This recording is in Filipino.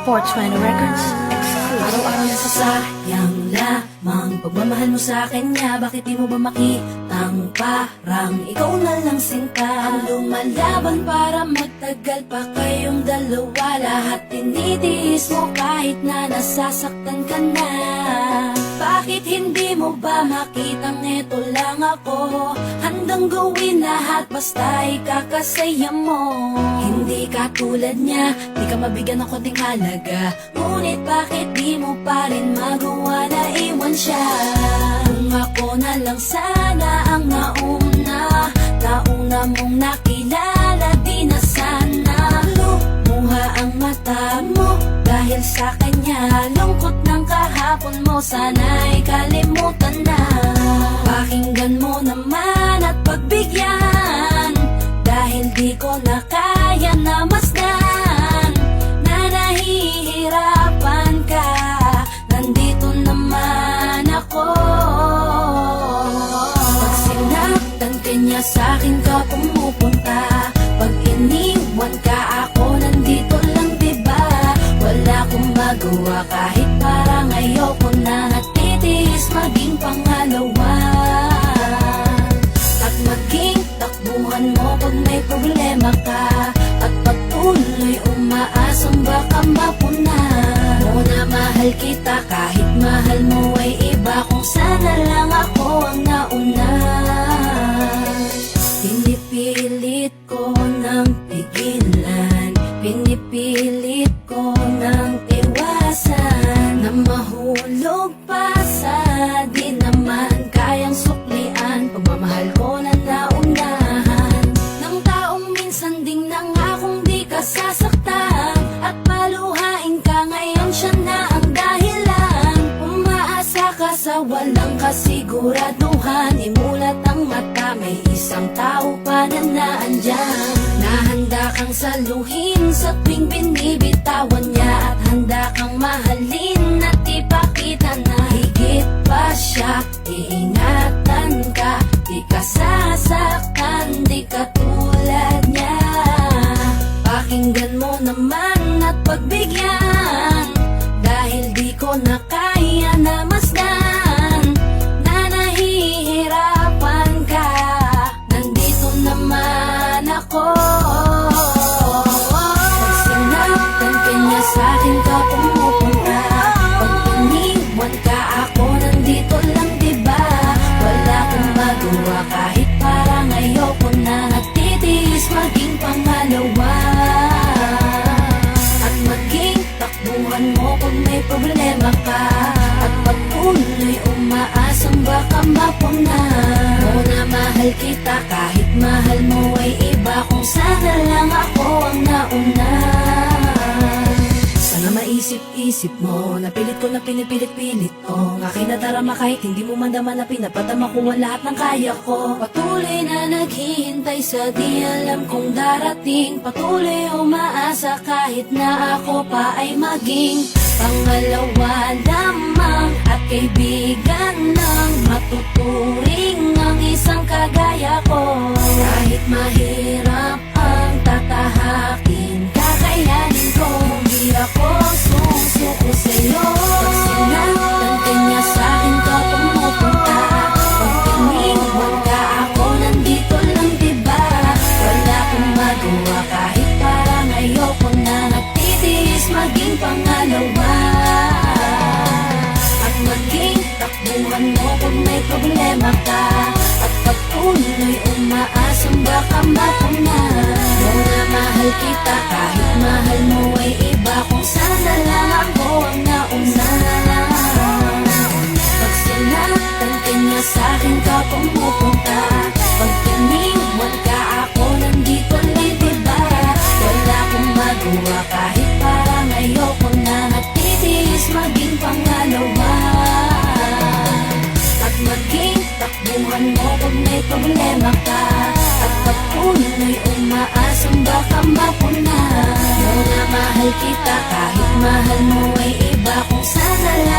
420 Records. Araw-araw nasasayang lamang pagmamahal mo sa kanya. Bakit di mo ba makitang parang ikaw na lang sinta ang lumalaban para magtagal pa kayong dalawa? Lahat tinitiis mo kahit na nasasaktan ka na. Bakit hindi mo ba makitang eto lang ako? Handang gawin lahat basta ikakasaya mo. Hindi ka tulad niya, di ka mabigyan ng konting halaga. Ngunit bakit di mo pa rin magawa na iwan siya? Kung ako na lang sana ang nauna mong nakilala, di na sana lumuha ang mata mo dahil sa kanya. Lungkot ng kahapon mo, sana'y kalimutan na. Pakinggan mo naman at pagbigyan, dahil di ko na kaya na masdan na nahihirapan ka. Nandito naman ako. Pag sinaktan ka niya, sa'kin ka pumupunta. Pag iniwan ka, ako nandito lang, diba? Wala akong magawa kahit parang ayoko na. Natitiis maging pangalawa at maging takbuhan mo pag may problema ka. At patuloy umaasang baka mapuna mo na mahal kita kahit mahal mo ay iba. Kung sana lang ako ang nauna. Pinipilit ko ng pigilan, pinipilit ko ng iwasan na mahulog pa sa di naman kayang suklian. Pagmamahal ko na naunahan ng taong minsan ding nangakong di ka sasaktan. At paluhain ka ngayon, siya na ang dahilan. Umaasa ka sa walang kasiguraduhan. Imulat ang mata, may isang tao pa na naandyan. Nahanda kang saluhin sa tuwing binibitawan niya. At handa kang mahalin at ipakita na higit pa siya. Iingatan ka, di ka sasaktan, di ka tulad niya. Pakinggan mo naman at pagbigyan, dahil di ko na kaya na masdan na nahihirapan ka. Nandito naman ako. Pag sinaktan ka niya, sa'kin ka pumupunta. Pag iniwan ka, ako nandito lang, diba? Wala akong magawa kahit parang ayoko na. Natitiis maging pangalawa at maging takbuhan mo kung may problema ka. At patuloy umaasang baka mapuna mo na mahal kita kahit mahal mo ay iba. Kung sana lang ako ang nauna. Sana maisip-isip mo, napilit ko na pinipilit-pilit ko. Ang aking nadarama kahit hindi mo mandama na pinapadama ko ang lahat ng kaya ko. Patuloy na naghihintay sa di alam kung darating. Patuloy umaasa kahit na ako pa ay maging pangalawa lamang at kaibigan ng matuturing ang isang kagaya ko. Kahit mahirap ang tatahakin, kakayanin ko. Hindi ako susuko sa'yo. Pag sinaktan ka niya, sa'kin ka pumupunta. Pag iniwan ka, ako nandito lang, diba? Wala akong magawa kahit parang ayoko na. Natitiis maging pangalawa at maging takbuhan mo kung may problema ka. At patuloy umaasang baka mapuna mo na mahal kita kahit mahal mo ay iba. Kung sana lang ako ang nauna. Pag sinaktan ka niya, sa'kin ka pumupunta. Pag iniwan ka, ako nandito lang, diba? Wala akong magawa kahit parang ayoko na. Natitiis maging pangalawa at maging takbuhan mo kung may problema ka. At patuloy umaasang baka mapuna mo na mahal kita kahit mahal mo ay iba. Kung sana lang